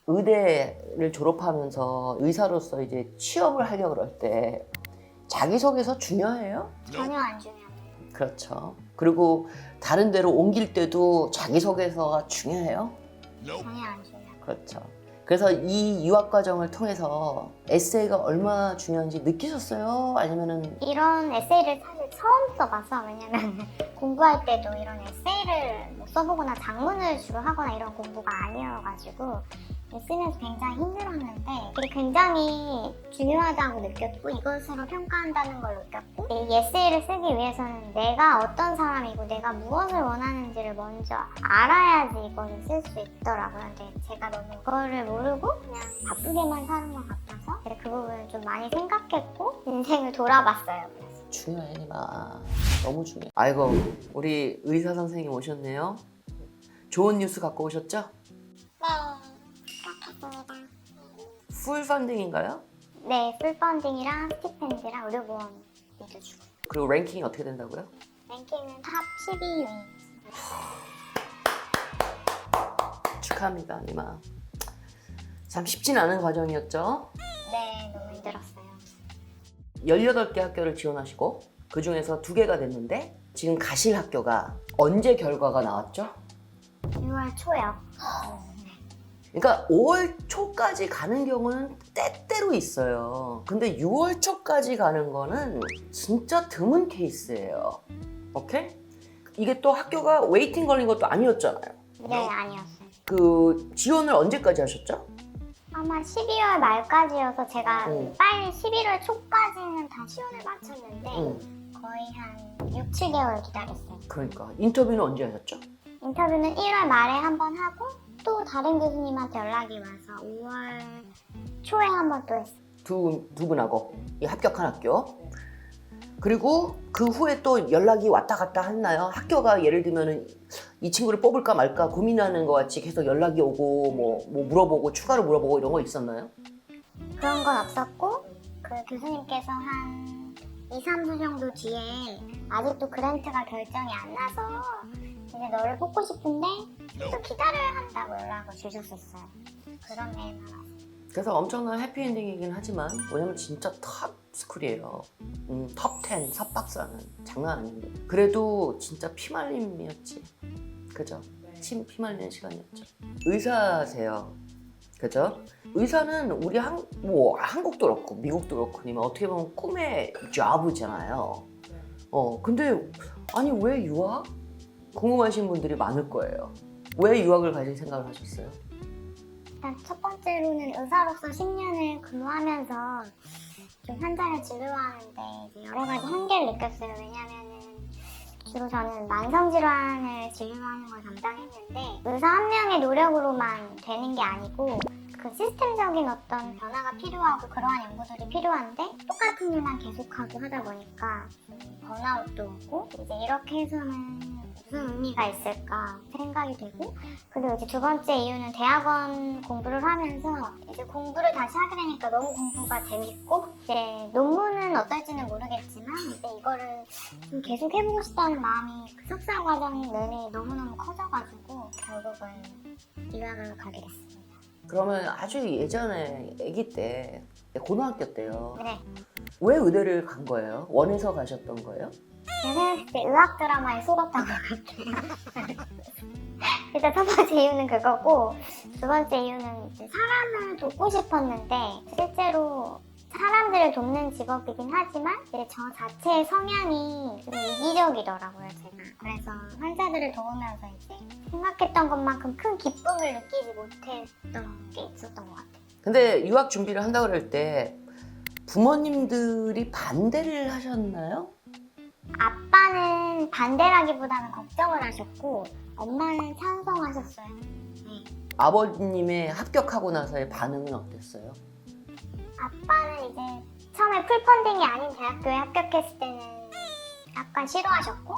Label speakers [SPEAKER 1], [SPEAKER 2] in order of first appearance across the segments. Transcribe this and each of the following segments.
[SPEAKER 1] 의대를 졸업하면서 의사로서 이제 취업을 하려고 그럴 때 자기소개서 중요해요?
[SPEAKER 2] 전혀 안 중요해요.
[SPEAKER 1] 그렇죠. 그리고 다른 데로 옮길 때도 자기소개서가 중요해요?
[SPEAKER 2] 전혀 안 중요해요.
[SPEAKER 1] 그렇죠. 그래서 이 유학 과정을 통해서 에세이가 얼마나 중요한지 느끼셨어요? 아니면은
[SPEAKER 2] 이런 에세이를 사실 처음 써봐서, 왜냐면 공부할 때도 이런 에세이를 뭐 써보거나 작문을 주로 하거나 이런 공부가 아니어가지고 쓰면서 굉장히 힘들었는데 이게 굉장히 중요하다고 느꼈고 이것으로 평가한다는 걸 느꼈고, 이 에세이를 쓰기 위해서는 내가 어떤 사람이고 내가 무엇을 원하는지를 먼저 알아야지 이거를 쓸 수 있더라고요. 근데 제가 너무 그거를 모르고 그냥 바쁘게만 사는 것 같아서 그 부분을 좀 많이 생각했고 인생을 돌아봤어요. 그래서.
[SPEAKER 1] 중요해, 니마. 너무 중요해. 아이고, 우리 의사 선생님 오셨네요. 좋은 뉴스 갖고 오셨죠?
[SPEAKER 2] 네, 그렇겠습니다.
[SPEAKER 1] 풀 펀딩인가요?
[SPEAKER 2] 네, 풀펀딩이랑 스티펜디랑 의료보험 모두 주고.
[SPEAKER 1] 그리고 랭킹이 어떻게 된다고요?
[SPEAKER 2] 랭킹은 탑 12위.
[SPEAKER 1] 축하합니다, 니마. 참 쉽진 않은 과정이었죠?
[SPEAKER 2] 네, 너무 힘들었어요.
[SPEAKER 1] 18개 학교를 지원하시고 그 중에서 2개가 됐는데 지금 가실 학교가 언제 결과가 나왔죠?
[SPEAKER 2] 6월 초요.
[SPEAKER 1] 그러니까 5월 초까지 가는 경우는 때때로 있어요. 근데 6월 초까지 가는 거는 진짜 드문 케이스예요. 오케이? 이게 또 학교가 웨이팅 걸린 것도 아니었잖아요.
[SPEAKER 2] 네, 아니었어요.
[SPEAKER 1] 그 지원을 언제까지 하셨죠?
[SPEAKER 2] 아마 12월 말까지여서 제가
[SPEAKER 1] 응.
[SPEAKER 2] 빨리 11월 초까지는 다 시험을 마쳤는데
[SPEAKER 1] 응.
[SPEAKER 2] 거의 한 6, 7개월 기다렸어요.
[SPEAKER 1] 그러니까 인터뷰는 언제 하셨죠?
[SPEAKER 2] 인터뷰는 1월 말에 한 번 하고 또 다른 교수님한테 연락이 와서 5월 초에 한 번 또 했어요.
[SPEAKER 1] 두 분하고 이 합격한 학교. 그리고 그 후에 또 연락이 왔다 갔다 했나요? 학교가 예를 들면은 이 친구를 뽑을까 말까 고민하는 것 같이 계속 연락이 오고 뭐 물어보고 추가로 물어보고 이런 거 있었나요?
[SPEAKER 2] 그런 건 없었고 그 교수님께서 한 2, 3주 정도 뒤에 아직도 그랜트가 결정이 안 나서 이제 너를 뽑고 싶은데 또 기다려야 한다고 연락을 주셨었어요. 그런 메일만 왔어요.
[SPEAKER 1] 그래서 엄청난 해피엔딩이긴 하지만 왜냐면 진짜 탑 스쿨이에요. 톱 10 삽박사는 장난 아닌데 그래도 진짜 피말림이었지. 그죠? 피 말리는 시간이었죠. 의사세요. 그죠? 의사는 우리 한국도 그렇고 미국도 그렇고 아니면 어떻게 보면 꿈의 잡이잖아요. 근데 아니 왜 유학? 궁금하신 분들이 많을 거예요. 왜 유학을 가실 생각을 하셨어요?
[SPEAKER 2] 일단 첫 번째로는 의사로서 10년을 근무하면서 좀 환자를 진료하는데 이제 여러 가지 한계를 느꼈어요. 왜냐면은 주로 저는 만성질환을 진료하는 걸 담당했는데 의사 한 명의 노력으로만 되는 게 아니고 그 시스템적인 어떤 변화가 필요하고 그러한 연구들이 필요한데 똑같은 일만 계속하고 하다 보니까 번아웃도 오고 이제 이렇게 해서는 무슨 의미가 있을까 생각이 되고, 그리고 이제 두 번째 이유는 대학원 공부를 하면서 이제 공부를 다시 하게 되니까 너무 공부가 재밌고 이제 논문은 어떨지는 모르겠지만 이제 이거를 좀 계속 해보고 싶다는 마음이 그 석사 과정 내내 너무너무 커져가지고 결국은 유학을 가게 됐습니다.
[SPEAKER 1] 그러면 아주 예전에 아기 때 고등학교 때요.
[SPEAKER 2] 네.
[SPEAKER 1] 왜 의대를 간 거예요? 원해서 가셨던 거예요?
[SPEAKER 2] 제가 생각했을 때 의학 드라마에 속았던 것 같아요. 일단 첫 번째 이유는 그거고, 두 번째 이유는 이제 사람을 돕고 싶었는데 실제로 사람들을 돕는 직업이긴 하지만 이제 저 자체의 성향이 좀 이기적이더라고요, 제가. 그래서 환자들을 도우면서 이제 생각했던 것만큼 큰 기쁨을 느끼지 못했던 게 있었던 것 같아요.
[SPEAKER 1] 근데 유학 준비를 한다고 그럴 때 부모님들이 반대를 하셨나요?
[SPEAKER 2] 아빠는 반대라기보다는 걱정을 하셨고 엄마는 찬성하셨어요. 네.
[SPEAKER 1] 아버님의 합격하고 나서의 반응은 어땠어요?
[SPEAKER 2] 아빠는 이제 처음에 풀펀딩이 아닌 대학교에 합격했을 때는 약간 싫어하셨고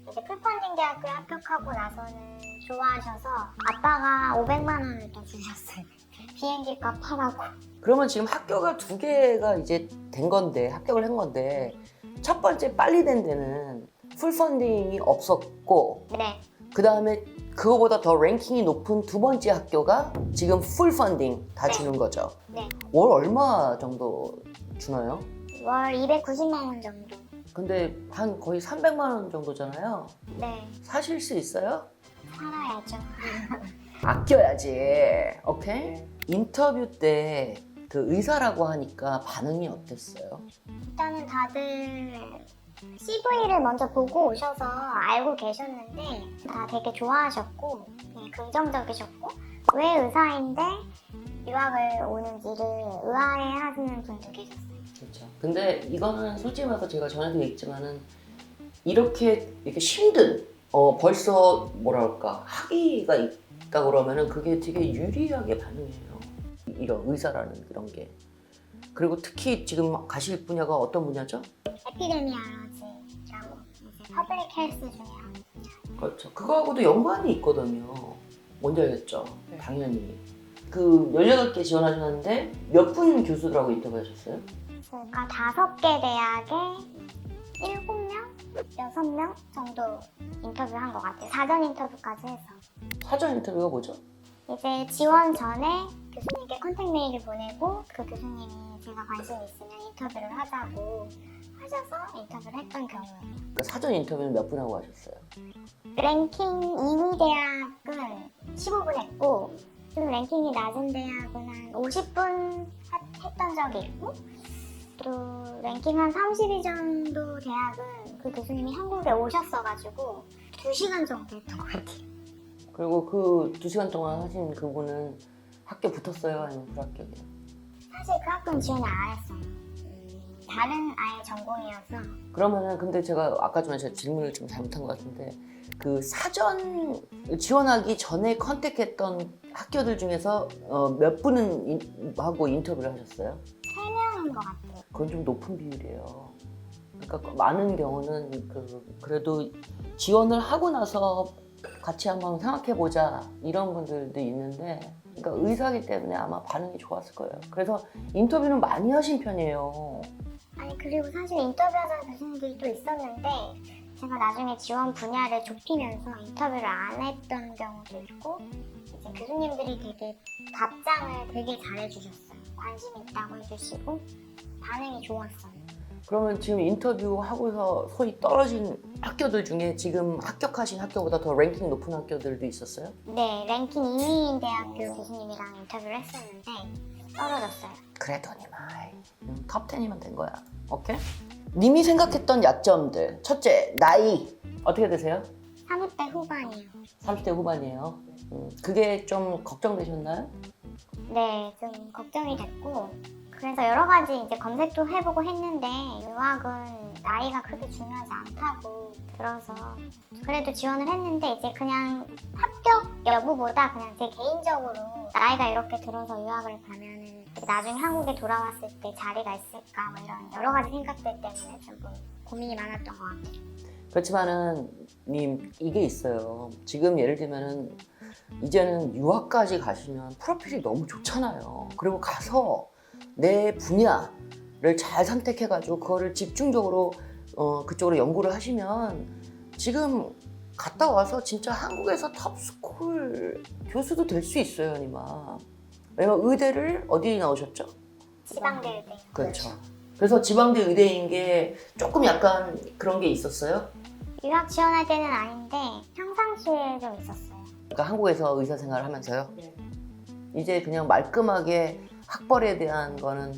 [SPEAKER 2] 이제 풀펀딩 대학교에 합격하고 나서는 좋아하셔서 아빠가 500만 원을 더 주셨어요. 비행기 값 하라고.
[SPEAKER 1] 그러면 지금 학교가 2개가 이제 된 건데 합격을 한 건데 첫 번째 빨리 된 데는 풀 펀딩이 없었고
[SPEAKER 2] 네.
[SPEAKER 1] 그 다음에 그거보다 더 랭킹이 높은 두 번째 학교가 지금 풀 펀딩 다 주는 거죠.
[SPEAKER 2] 네.
[SPEAKER 1] 월 얼마 정도 주나요?
[SPEAKER 2] 월 290만 원 정도.
[SPEAKER 1] 근데 한 거의 300만 원 정도잖아요.
[SPEAKER 2] 네.
[SPEAKER 1] 사실 수 있어요?
[SPEAKER 2] 살아야죠.
[SPEAKER 1] 아껴야지. 오케이? 인터뷰 때 그 의사라고 하니까 반응이 어땠어요?
[SPEAKER 2] 일단은 다들 CV를 먼저 보고 오셔서 알고 계셨는데 다 되게 좋아하셨고 네, 긍정적이셨고 왜 의사인데 유학을 오는지를 의아해하시는 분도 계셨어요.
[SPEAKER 1] 그렇죠. 근데 이거는 솔직히 말해서 제가 전에도 얘기했지만은 이렇게 힘든 벌써 뭐랄까 학위가 있다 그러면은 그게 되게 유리하게 반응해요. 이런 의사라는 이런 게. 그리고 특히 지금 가실 분야가 어떤 분야죠?
[SPEAKER 2] 에피데미올로지라고 이제 퍼블릭 헬스 중에 하는
[SPEAKER 1] 그렇죠. 그거하고도 연관이 있거든요. 뭔지 알겠죠? 당연히. 그 18개 지원하셨는데 몇 분 교수들하고 인터뷰하셨어요?
[SPEAKER 2] 그러니까 5개 대학에 7명? 6명 정도 인터뷰한 것 같아요. 사전 인터뷰까지 해서.
[SPEAKER 1] 사전 인터뷰가 뭐죠?
[SPEAKER 2] 이제 지원 전에 교수님께 컨택 메일을 보내고 그 교수님이 제가 관심 있으면 인터뷰를 하자고 하셔서 인터뷰를 했던 경우예요.
[SPEAKER 1] 그 사전 인터뷰는 몇 분하고 하셨어요?
[SPEAKER 2] 랭킹 2위 대학은 15분 했고 좀 랭킹이 낮은 대학은 한 50분 했던 적이 있고 또 랭킹 한 30위 정도 대학은 그 교수님이 한국에 오셨어가지고 2시간 정도 했던 것 같아요.
[SPEAKER 1] 그리고 그 2시간 동안 하신 그분은 학교 붙었어요? 아니면 불합격이에요?
[SPEAKER 2] 사실 그 학교는 지원을 안 했어요. 다른 아예 전공이어서.
[SPEAKER 1] 그러면은 근데 제가 아까 전에 제가 질문을 좀 잘못한 것 같은데 그 사전 지원하기 전에 컨택했던 학교들 중에서 몇 분은 하고 인터뷰를 하셨어요?
[SPEAKER 2] 3명인 것 같아요.
[SPEAKER 1] 그건 좀 높은 비율이에요. 그러니까 많은 경우는 그래도 지원을 하고 나서 같이 한번 생각해보자 이런 분들도 있는데 그러니까 의사기 때문에 아마 반응이 좋았을 거예요. 그래서 인터뷰는 많이 하신 편이에요.
[SPEAKER 2] 아니 그리고 사실 인터뷰하자는 교수님들이 또 있었는데 제가 나중에 지원 분야를 좁히면서 인터뷰를 안 했던 경우도 있고 이제 교수님들이 되게 답장을 되게 잘해주셨어요. 관심 있다고 해주시고 반응이 좋았어요.
[SPEAKER 1] 그러면 지금 인터뷰 하고서 소위 떨어진 학교들 중에 지금 합격하신 학교보다 더 랭킹 높은 학교들도 있었어요?
[SPEAKER 2] 네, 랭킹 2위인 대학교 교수님이랑 인터뷰를 했었는데 떨어졌어요.
[SPEAKER 1] 그래도 니마 톱 10이면 된 거야. 오케이? 님이 생각했던 약점들. 첫째, 나이 어떻게 되세요?
[SPEAKER 2] 30대 후반이요.
[SPEAKER 1] 30대 후반이에요. 그게 좀 걱정되셨나요?
[SPEAKER 2] 네, 좀 걱정이 됐고 그래서 여러 가지 이제 검색도 해보고 했는데 유학은 나이가 그렇게 중요하지 않다고 들어서 그래도 지원을 했는데 이제 그냥 합격 여부보다 그냥 제 개인적으로 나이가 이렇게 들어서 유학을 가면은 나중에 한국에 돌아왔을 때 자리가 있을까 뭐 이런 여러 가지 생각들 때문에 좀 고민이 많았던 것 같아요.
[SPEAKER 1] 그렇지만은 님 이게 있어요. 지금 예를 들면은 이제는 유학까지 가시면 프로필이 너무 좋잖아요. 그리고 가서 내 분야를 잘 선택해가지고 그거를 집중적으로 그쪽으로 연구를 하시면 지금 갔다 와서 진짜 한국에서 탑스쿨 교수도 될 수 있어요, 니마. 왜냐면 의대를 어디 나오셨죠?
[SPEAKER 2] 지방대 의대.
[SPEAKER 1] 그렇죠. 그래서 지방대 의대인 게 조금 약간 그런 게 있었어요?
[SPEAKER 2] 유학 지원할 때는 아닌데 평상시에 좀 있었어요.
[SPEAKER 1] 그러니까 한국에서 의사 생활을 하면서요? 이제 그냥 말끔하게 학벌에 대한 거는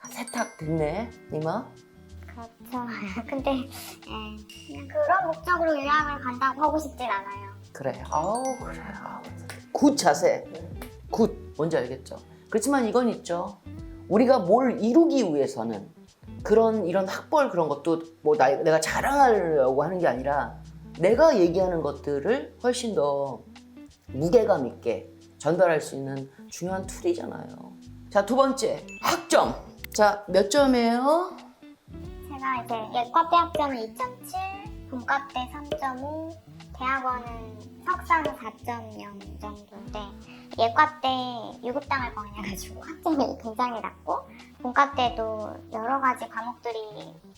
[SPEAKER 1] 세탁됐네, 니마?
[SPEAKER 2] 그렇죠. 근데 그냥 그런 목적으로 유학을 간다고 하고 싶진 않아요.
[SPEAKER 1] 그래. 아우 그래. 아우. 굿 자세. 굿. 뭔지 알겠죠? 그렇지만 이건 있죠. 우리가 뭘 이루기 위해서는 이런 학벌 그런 것도 뭐 내가 자랑하려고 하는 게 아니라 내가 얘기하는 것들을 훨씬 더 무게감 있게 전달할 수 있는 중요한 툴이잖아요. 자, 두 번째 학점. 자, 몇 점이에요?
[SPEAKER 2] 제가 이제 예과대 학점은 2.7, 본과대 3.5, 대학원은 석사는 4.0 정도인데 예과대 유급당할 뻔해가지고 학점이 굉장히 낮고 본과대도 여러 가지 과목들이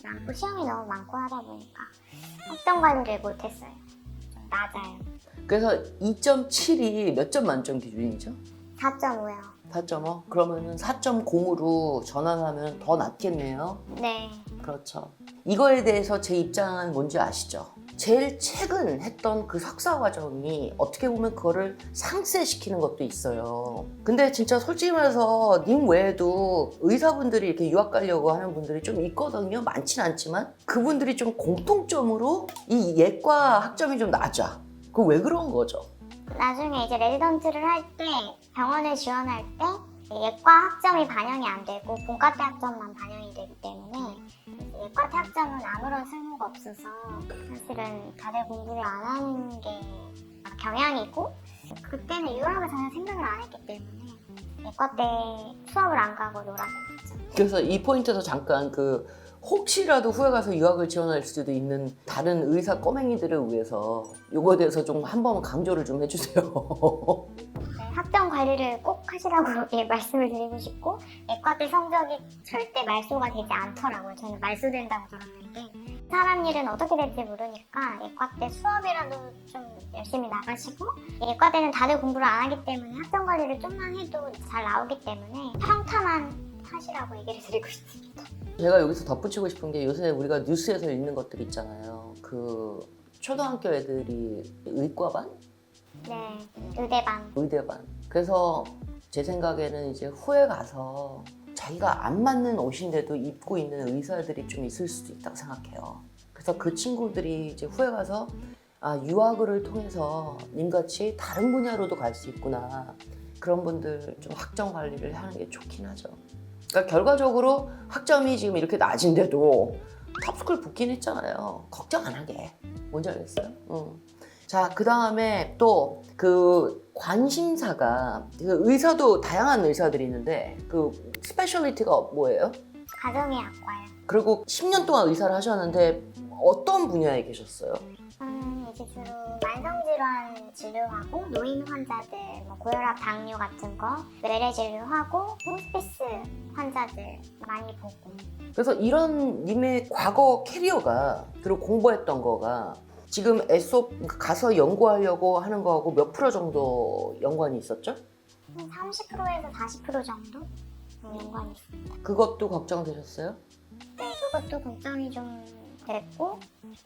[SPEAKER 2] 많고 시험이 너무 많고 하다 보니까 학점 관리를 못했어요. 좀 낮아요.
[SPEAKER 1] 그래서 2.7이 몇 점 만점 기준이죠?
[SPEAKER 2] 4.5요.
[SPEAKER 1] 4.5? 그러면은 4.0으로 전환하면 더 낫겠네요.
[SPEAKER 2] 네.
[SPEAKER 1] 그렇죠. 이거에 대해서 제 입장은 뭔지 아시죠? 제일 최근 했던 그 석사 과정이 어떻게 보면 그거를 상쇄시키는 것도 있어요. 근데 진짜 솔직히 말해서 님 외에도 의사분들이 이렇게 유학 가려고 하는 분들이 좀 있거든요. 많진 않지만 그분들이 좀 공통점으로 이 예과 학점이 좀 낮아. 그거 왜 그런 거죠?
[SPEAKER 2] 나중에 이제 레지던트를 할 때 병원에 지원할 때 예과 학점이 반영이 안 되고 본과대 학점만 반영이 되기 때문에 예과대 학점은 아무런 쓸모가 없어서 사실은 다들 공부를 안 하는 게 경향이고 그때는 유학을 전혀 생각을 안 했기 때문에 예과 때 수업을 안 가고 놀았었죠.
[SPEAKER 1] 그래서 이 포인트에서 잠깐 그 혹시라도 후에 가서 유학을 지원할 수도 있는 다른 의사 꼬맹이들을 위해서 이거에 대해서 좀 한 번 강조를 좀 해주세요.
[SPEAKER 2] 네, 학점 관리를 꼭 하시라고 예, 말씀을 드리고 싶고 예과대 성적이 절대 말소가 되지 않더라고요. 저는 말소된다고 들었는데 사람 일은 어떻게 될지 모르니까 예과대 수업이라도 좀 열심히 나가시고 예과대는 다들 공부를 안 하기 때문에 학점 관리를 좀만 해도 잘 나오기 때문에 평타만 하시라고 얘기를 드리고 싶습니다.
[SPEAKER 1] 제가 여기서 덧붙이고 싶은 게 요새 우리가 뉴스에서 읽는 것들 있잖아요. 그 초등학교 애들이 의과반?
[SPEAKER 2] 네, 의대반.
[SPEAKER 1] 의대반. 그래서 제 생각에는 이제 후에 가서 자기가 안 맞는 옷인데도 입고 있는 의사들이 좀 있을 수도 있다고 생각해요. 그래서 그 친구들이 이제 후에 가서 아, 유학을 통해서 님같이 다른 분야로도 갈 수 있구나. 그런 분들 좀 학점 관리를 하는 게 좋긴 하죠. 그러니까 결과적으로 학점이 지금 이렇게 낮은데도 탑스쿨 붙긴 했잖아요. 걱정 안 하게. 뭔지 알겠어요? 자, 그 다음에 또 그 관심사가 그 의사도 다양한 의사들이 있는데 그 스페셜리티가 뭐예요?
[SPEAKER 2] 가정의학과요.
[SPEAKER 1] 그리고 10년 동안 의사를 하셨는데 어떤 분야에 계셨어요?
[SPEAKER 2] 이제 주로 만성질환 진료하고 노인 환자들, 뭐 고혈압, 당뇨 같은 거 외래 진료하고 호스피스 환자들 많이 보고.
[SPEAKER 1] 그래서 이런 님의 과거 캐리어가 그리고 공부했던 거가 지금 애써 가서 연구하려고 하는 거하고 몇 프로 정도 연관이 있었죠?
[SPEAKER 2] 한 30%에서 40% 정도 연관이 있습니다.
[SPEAKER 1] 그것도 걱정되셨어요?
[SPEAKER 2] 네, 그것도 걱정이 좀 됐고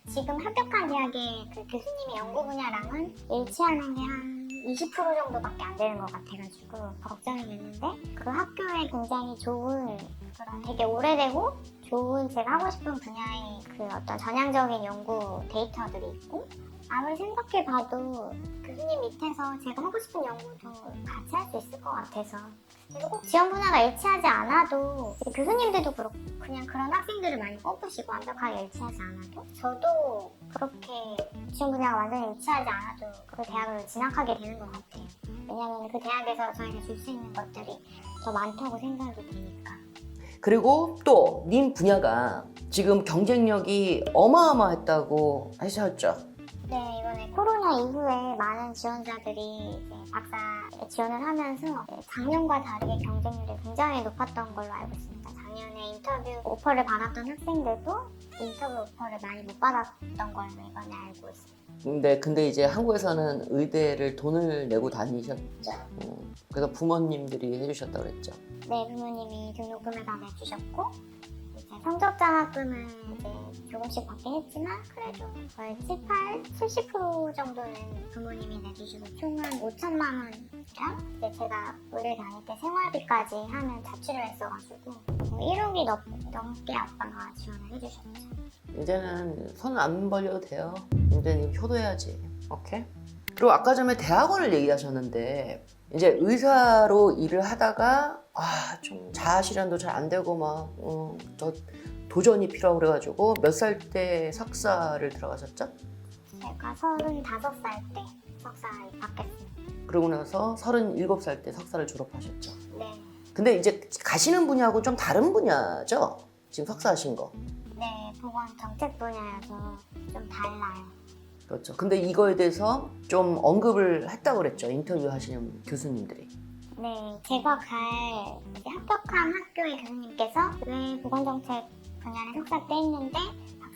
[SPEAKER 2] 지금 합격한 대학의 그 교수님의 연구 분야랑은 일치하는 게 한 20% 정도밖에 안 되는 것 같아가지고 걱정이 됐는데 그 학교에 굉장히 좋은 그런 되게 오래되고 좋은 제가 하고 싶은 분야의 그 어떤 전향적인 연구 데이터들이 있고 아무리 생각해봐도 교수님 밑에서 제가 하고 싶은 연구도 같이 할 수 있을 것 같아서 그래서 꼭 지원 분야가 일치하지 않아도 교수님들도 그렇고 그냥 그런 학생들을 많이 뽑으시고 완벽하게 일치하지 않아도 저도 그렇게 지원 분야가 완전히 일치하지 않아도 그 대학을 진학하게 되는 것 같아요. 왜냐하면 그 대학에서 저희가 줄 수 있는 것들이 더 많다고 생각이 되니까.
[SPEAKER 1] 그리고 또 님 분야가 지금 경쟁력이 어마어마했다고 하셨죠?
[SPEAKER 2] 네, 이번에 코로나 이후에 많은 지원자들이 이제 박사에 지원을 하면서 작년과 다르게 경쟁률이 굉장히 높았던 걸로 알고 있습니다. 작년에 인터뷰 오퍼를 받았던 학생들도 인터뷰 오퍼를 많이 못 받았던 걸로 이번에 알고 있습니다.
[SPEAKER 1] 근데 이제 한국에서는 의대를 돈을 내고 다니셨죠? 그래서 부모님들이 해주셨다고 그랬죠?
[SPEAKER 2] 네, 부모님이 등록금을 다 내주셨고 이제 성적 장학금은 이제 조금씩 받긴 했지만 그래도 거의 70% 정도는 부모님이 내주셔서 총 한 5천만 원이랑 이제 제가 의대 다닐 때 생활비까지 하면 자취를 했어가지고 1억이 넘게 아빠가 지원을 해주셨죠.
[SPEAKER 1] 이제는 손 안 벌려도 돼요. 이제는 효도해야지. 오케이? 그리고 아까 전에 대학원을 얘기하셨는데 이제 의사로 일을 하다가 좀 자아 실현도 잘 안 되고 막 더 도전이 필요하고 그래가지고 몇 살 때 석사를 들어가셨죠?
[SPEAKER 2] 제가 35살 때 석사 입학했습니다.
[SPEAKER 1] 그러고 나서 37살 때 석사를 졸업하셨죠.
[SPEAKER 2] 네.
[SPEAKER 1] 근데 이제 가시는 분야하고 좀 다른 분야죠? 지금 석사하신 거.
[SPEAKER 2] 네, 보건 정책 분야여서 좀 달라요.
[SPEAKER 1] 그렇죠. 근데 이거에 대해서 좀 언급을 했다고 그랬죠. 인터뷰 하시는 교수님들이.
[SPEAKER 2] 네, 제가 이제 합격한 학교의 교수님께서 왜 보건정책 분야를 석사 때 했는데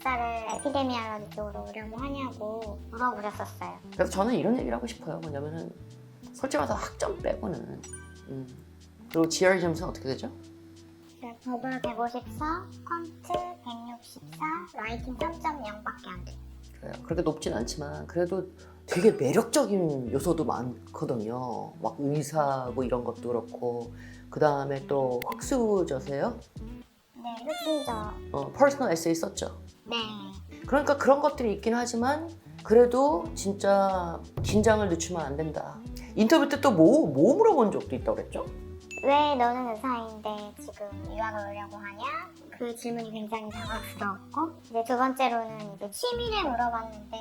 [SPEAKER 2] 박사를 에피데미올로지 쪽으로 오려고 하냐고 물어보셨었어요.
[SPEAKER 1] 그래서 저는 이런 얘기를 하고 싶어요. 뭐냐면은 솔직히 말해서 학점 빼고는 그리고 GRE 점수는 어떻게 되죠?
[SPEAKER 2] 버블 154, 퀀트 164, 라이팅 3.0밖에 안 돼요.
[SPEAKER 1] 그래요. 그렇게 높진 않지만 그래도 되게 매력적인 요소도 많거든요. 막 의사고 이런 것도 그렇고 그 다음에 또 흑수저세요?
[SPEAKER 2] 네, 흑수저.
[SPEAKER 1] 퍼스널 에세이 썼죠.
[SPEAKER 2] 네.
[SPEAKER 1] 그러니까 그런 것들이 있긴 하지만 그래도 진짜 긴장을 늦추면 안 된다. 인터뷰 때 또 뭐 물어본 적도 있다고 그랬죠?
[SPEAKER 2] 왜 너는 의사인데 지금 유학을 오려고 하냐? 그 질문이 굉장히 당황스러웠고 이제 두 번째로는 이제 취미를 물어봤는데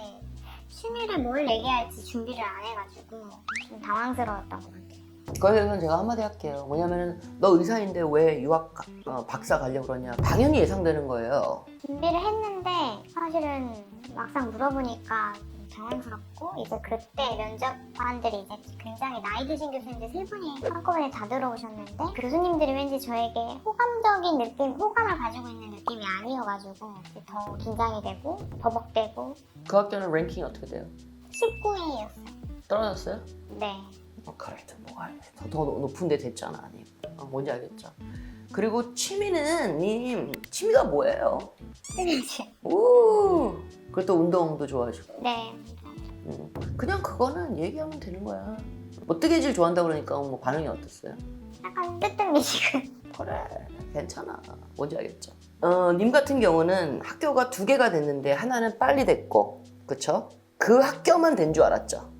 [SPEAKER 2] 취미를 뭘 얘기할지 준비를 안 해가지고 좀 당황스러웠던 것 같아요.
[SPEAKER 1] 거기서 제가 한마디 할게요. 뭐냐면은 너 의사인데 왜 유학 박사 가려고 그러냐. 당연히 예상되는 거예요.
[SPEAKER 2] 준비를 했는데 사실은 막상 물어보니까 당황스럽고 이제 그때 면접관들이 이제 굉장히 나이 드신 교수님들 세 분이 한꺼번에 다 들어오셨는데 교수님들이 왠지 저에게 호감적인 느낌, 호감을 가지고 있는 느낌이 아니어가지고 이제 더 긴장이 되고 버벅대고.
[SPEAKER 1] 그 학교는 랭킹이 어떻게 돼요?
[SPEAKER 2] 19위였어요.
[SPEAKER 1] 떨어졌어요?
[SPEAKER 2] 네.
[SPEAKER 1] 그래도 더 높은 데 됐잖아. 아니. 뭔지 알겠죠? 그리고 취미가 뭐예요?
[SPEAKER 2] 스트레치.
[SPEAKER 1] 오. 그리고 또 운동도 좋아하시고.
[SPEAKER 2] 네.
[SPEAKER 1] 그냥 그거는 얘기하면 되는 거야. 뭐 뜨개질 좋아한다 그러니까 뭐 반응이 어땠어요?
[SPEAKER 2] 약간 뜨뜻미지근.
[SPEAKER 1] 그래 괜찮아. 뭔지 알겠죠? 님 같은 경우는 학교가 2개가 됐는데 하나는 빨리 됐고 그쵸? 그 학교만 된 줄 알았죠?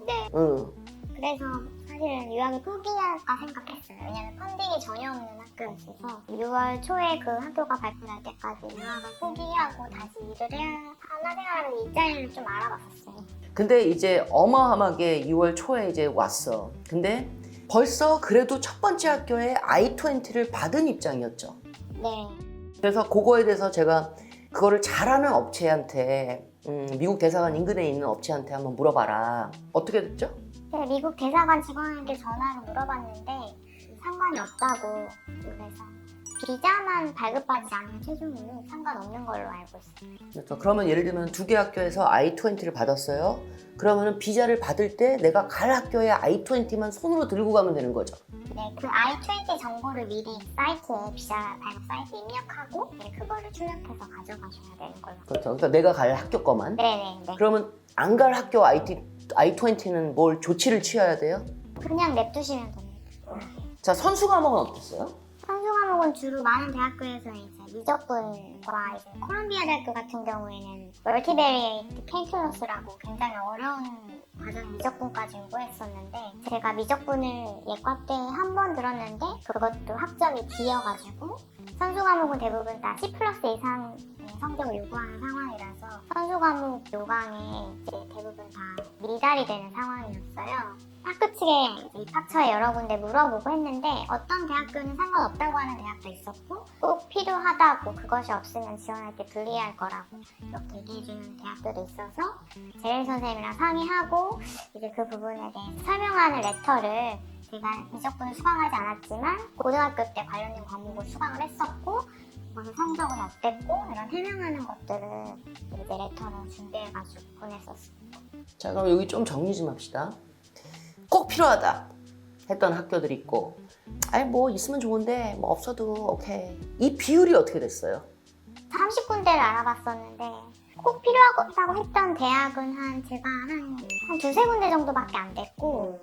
[SPEAKER 2] 네.
[SPEAKER 1] 응.
[SPEAKER 2] 그래서 사실은 유학을 포기할까 생각했어요. 왜냐면 펀딩이 전혀 없는 학교였어서 6월 초에 그 학교가 발표날 때까지 유학을 포기하고 다시 일을 해야 하나 생각하면 일자리를 좀 알아봤었어요.
[SPEAKER 1] 근데 이제 어마어마하게 6월 초에 이제 왔어. 근데 벌써 그래도 첫 번째 학교에 I-20를 받은 입장이었죠.
[SPEAKER 2] 네.
[SPEAKER 1] 그래서 그거에 대해서 제가 그거를 잘하는 업체한테 미국 대사관 인근에 있는 업체한테 한번 물어봐라. 어떻게 됐죠?
[SPEAKER 2] 제가 미국 대사관 직원에게 전화로 물어봤는데 상관이 없다고. 그래서 비자만 발급받지 않으면 최종으로 상관없는 걸로 알고 있어요.
[SPEAKER 1] 그래서 그러면 예를 들면 2개 학교에서 I-20를 받았어요. 그러면은 비자를 받을 때 내가 갈 학교에 I-20만 손으로 들고 가면 되는 거죠.
[SPEAKER 2] 네, 그 I-20 정보를 미리 사이트에 비자 발급 사이트에 입력하고 그거를 출력해서 가져가셔야 되는 걸로.
[SPEAKER 1] 그렇죠. 그러니까 내가 갈 학교 거만.
[SPEAKER 2] 네네.
[SPEAKER 1] 그러면 안 갈 학교 I-20는 뭘 조치를 취해야 돼요?
[SPEAKER 2] 그냥 냅두시면 됩니다.
[SPEAKER 1] 자, 선수 과목은 어땠어요?
[SPEAKER 2] 선수 과목은 주로 많은 대학교에서 이제 미적분과 이제 콜롬비아 대학교 같은 경우에는 멀티베리에이트 캘큘러스라고 굉장히 어려운 과정 미적분까지 요구했었는데 제가 미적분을 예과 때 한 번 들었는데 그것도 학점이 D여가지고 선수 과목은 대부분 다 C+ 이상 성적을 요구하는 상황이라서 선수 과목 요강에 이제 대부분 다 미달이 되는 상황이었어요. 학교 측에 입학처에 여러 군데 물어보고 했는데 어떤 대학교는 상관없다고 하는 대학도 있었고 꼭 필요하다고 그것이 없으면 지원할 때 불리할 거라고 이렇게 얘기해주는 대학교도 있어서 재일 선생님이랑 상의하고 이제 그 부분에 대해 설명하는 레터를 제가 미적분을 수강하지 않았지만 고등학교 때 관련된 과목을 수강을 했었고 그래서 성적은 어땠고 이런 해명하는 것들을 이제 레터로 준비해가지고 보냈었습니다.
[SPEAKER 1] 자, 그럼 여기 좀 정리 좀 합시다. 꼭 필요하다 했던 학교들이 있고 아니 뭐 있으면 좋은데 뭐 없어도 오케이. 이 비율이 어떻게 됐어요?
[SPEAKER 2] 30군데를 알아봤었는데 꼭 필요하다고 했던 대학은 제가 한 두세 군데 정도밖에 안 됐고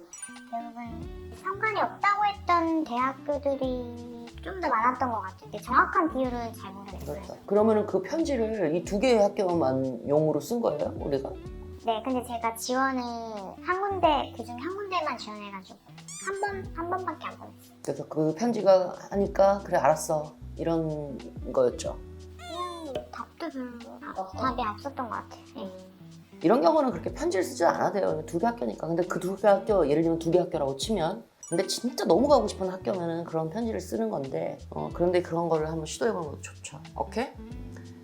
[SPEAKER 2] 대부분 상관이 없다고 했던 대학교들이 좀 더 많았던 것 같은데 정확한 비율은 잘 모르겠어요.
[SPEAKER 1] 그렇죠. 그러면은 그 편지를 이 2개의 학교만 용으로 쓴 거예요, 우리가?
[SPEAKER 2] 네, 근데 제가 지원을 한 군데, 그 중에 한 군데만 지원해가지고 한 번밖에 안 보냈어요.
[SPEAKER 1] 그래서 그 편지가 하니까 그래 알았어 이런 거였죠.
[SPEAKER 2] 그냥 답도 별로 답이 없었던 것 같아요. 네.
[SPEAKER 1] 이런 경우는 그렇게 편지를 쓰지 않아도 돼요. 2개 학교니까. 근데 그 2개 학교 예를 들면 2개 학교라고 치면 근데 진짜 너무 가고 싶은 학교면은 그런 편지를 쓰는 건데 그런데 그런 거를 한번 시도해보는 것도 좋죠. 오케이?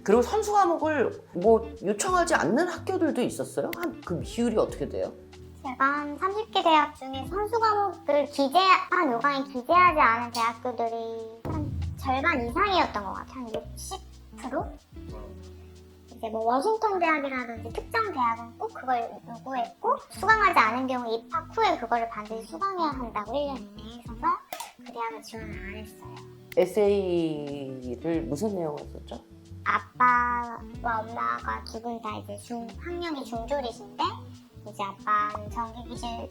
[SPEAKER 1] 그리고 선수 과목을 뭐 요청하지 않는 학교들도 있었어요? 한 그 비율이 어떻게 돼요?
[SPEAKER 2] 제가 한 30개 대학 중에 선수 과목을 한 요강에 기재하지 않은 대학교들이 한 절반 이상이었던 것 같아요. 한 60%? 이제 뭐 워싱턴 대학이라든지 특정 대학은 꼭 그걸 요구했고 수강하지 않은 경우 입학 후에 그거를 반드시 수강해야 한다고 1년 이내에 있어서 그 대학을 지원을 안 했어요.
[SPEAKER 1] 에세이를 무슨 내용을 썼죠?
[SPEAKER 2] 아빠와 엄마가 두 분 다 이제 학력이 중졸이신데 이제 아빠는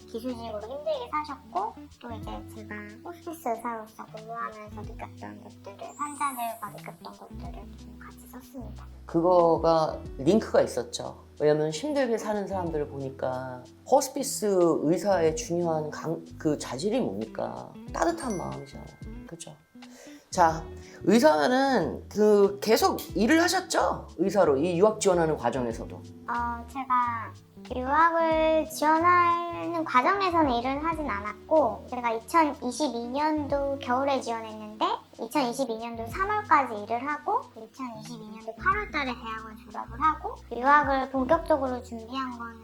[SPEAKER 2] 기술직으로 힘들게 사셨고 또 이제 제가 호스피스 의사로서 근무하면서 느꼈던 것들을 환자들과 느꼈던 것들을 좀 같이 썼습니다.
[SPEAKER 1] 그거가 링크가 있었죠. 왜냐면 힘들게 사는 사람들을 보니까 호스피스 의사의 중요한 그 자질이 뭡니까? 따뜻한 마음이잖아요. 그죠? 자, 의사는 그 계속 일을 하셨죠? 의사로 이 유학 지원하는 과정에서도.
[SPEAKER 2] 제가 유학을 지원하는 과정에서는 일을 하진 않았고 제가 2022년도 겨울에 지원했는데 2022년도 3월까지 일을 하고 2022년도 8월달에 대학을 졸업을 하고 유학을 본격적으로 준비한 거는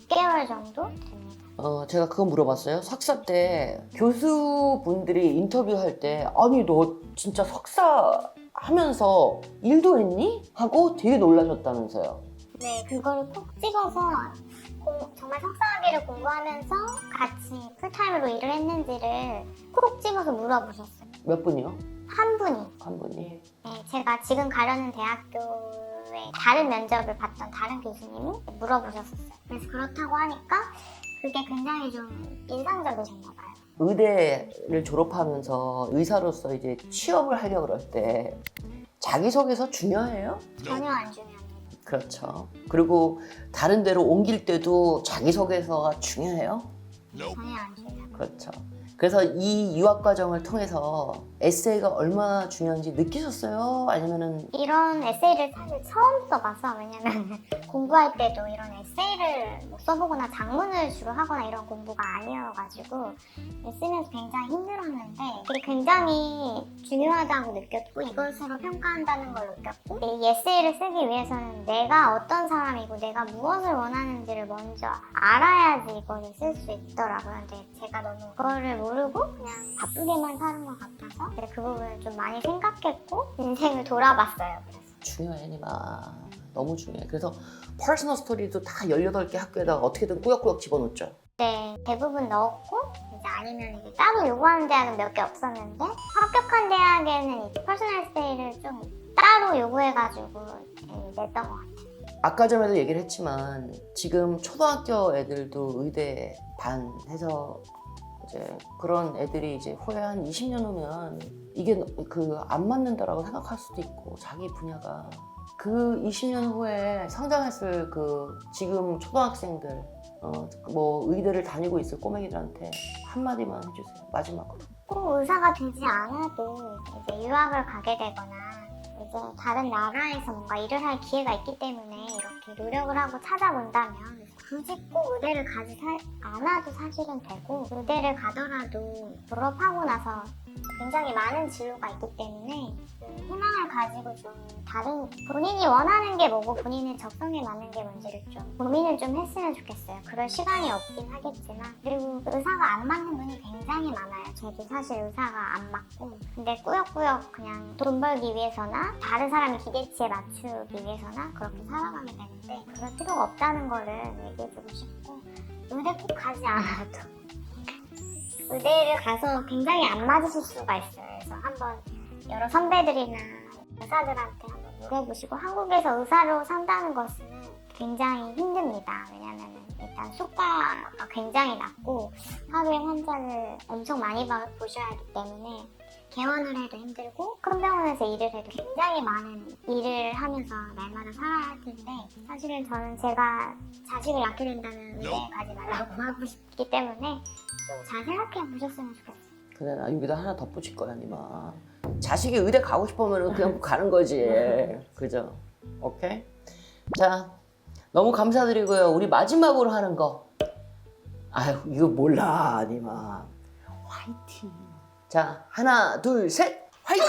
[SPEAKER 2] 6개월 정도 됩니다.
[SPEAKER 1] 제가 그거 물어봤어요. 석사 때 교수분들이 인터뷰할 때 아니 너 진짜 석사 하면서 일도 했니? 하고 되게 놀라셨다면서요.
[SPEAKER 2] 네, 그거를 콕 찍어서 정말 석사학위를 공부하면서 같이 풀타임으로 일을 했는지를 콕 찍어서 물어보셨어요.
[SPEAKER 1] 몇 분이요?
[SPEAKER 2] 한 분이.
[SPEAKER 1] 한 분이.
[SPEAKER 2] 네, 제가 지금 가려는 대학교의 다른 면접을 봤던 다른 교수님이 물어보셨었어요. 그래서 그렇다고 하니까 그게 굉장히 좀 인상적이셨나 봐요.
[SPEAKER 1] 의대를 졸업하면서 의사로서 이제 취업을 하려고 그럴 때 자기소개서 중요해요?
[SPEAKER 2] 전혀 안 중요합니다.
[SPEAKER 1] 그렇죠. 그리고 다른 데로 옮길 때도 자기소개서가 중요해요?
[SPEAKER 2] 전혀 안 중요합니다.
[SPEAKER 1] 그렇죠. 그래서 이 유학 과정을 통해서 에세이가 얼마나 중요한지 느끼셨어요? 아니면은
[SPEAKER 2] 이런 에세이를 사실 처음 써봐서 왜냐면 공부할 때도 이런 에세이를 뭐 써보거나 작문을 주로 하거나 이런 공부가 아니어가지고 쓰면서 굉장히 힘들었는데 이게 굉장히 중요하다고 느꼈고 이것으로 평가한다는 걸 느꼈고 이 에세이를 쓰기 위해서는 내가 어떤 사람이고 내가 무엇을 원하는지를 먼저 알아야지 이거를 쓸 수 있더라고요. 근데 제가 너무 그거를 모르고 그냥 바쁘게만 사는 것 같아서 그 부분을 좀 많이 생각했고 인생을 돌아봤어요. 그래서.
[SPEAKER 1] 중요해, 니마. 너무 중요해. 그래서 퍼스널 스토리도 다 18개 학교에다가 어떻게든 꾸역꾸역 집어넣죠.
[SPEAKER 2] 네, 대부분 넣었고 이제 아니면 이제 따로 요구하는 대학은 몇 개 없었는데 합격한 대학에는 이제 퍼스널 스테이를 좀 따로 요구해가지고 냈던 것 같아요.
[SPEAKER 1] 아까 전에도 얘기를 했지만 지금 초등학교 애들도 의대 반 해서 이제 그런 애들이 이제 후에 한 20년 후면 이게 그 안 맞는다라고 생각할 수도 있고 자기 분야가 그 20년 후에 성장했을 그 지금 초등학생들 뭐 의대를 다니고 있을 꼬맹이들한테 한마디만 해주세요. 마지막으로.
[SPEAKER 2] 꼭 의사가 되지 않아도 이제 유학을 가게 되거나 이제 다른 나라에서 뭔가 일을 할 기회가 있기 때문에 이렇게 노력을 하고 찾아본다면 굳이 꼭 의대를 가지 않아도 사실은 되고 의대를 가더라도 졸업하고 나서 굉장히 많은 진로가 있기 때문에 희망을 가지고 좀 다른 본인이 원하는 게 뭐고 본인의 적성에 맞는 게 뭔지를 좀 고민을 좀 했으면 좋겠어요. 그럴 시간이 없긴 하겠지만 그리고 의사가 안 맞는 분이 굉장히 많아요. 저도 사실 의사가 안 맞고 근데 꾸역꾸역 그냥 돈 벌기 위해서나 다른 사람의 기대치에 맞추기 위해서나 그렇게 살아가게 되는데 그럴 필요가 없다는 거를 얘기해주고 싶고 의대 꼭 가지 않아도 의대를 가서 굉장히 안 맞으실 수가 있어요. 그래서 한번 여러 선배들이나 의사들한테 한번 물어보시고 한국에서 의사로 산다는 것은 굉장히 힘듭니다. 왜냐면 일단 수가가 굉장히 낮고 하루에 환자를 엄청 많이 보셔야 하기 때문에 개원을 해도 힘들고 큰 병원에서 일을 해도 굉장히 많은 일을 하면서 날마다 살아야 할 텐데 사실은 저는 제가 자식을 낳게 된다면 의대에 가지 말라고 하고 싶기 때문에 좀 잘 생각해 보셨으면 좋겠어요.
[SPEAKER 1] 그래 나 여기다 하나 덧붙일 거야 니마. 자식이 의대 가고 싶으면 그냥 가는 거지. 그죠? 오케이? 자 너무 감사드리고요. 우리 마지막으로 하는 거 아유 이거 몰라 니마. 화이팅. 자 하나 둘 셋 화이팅!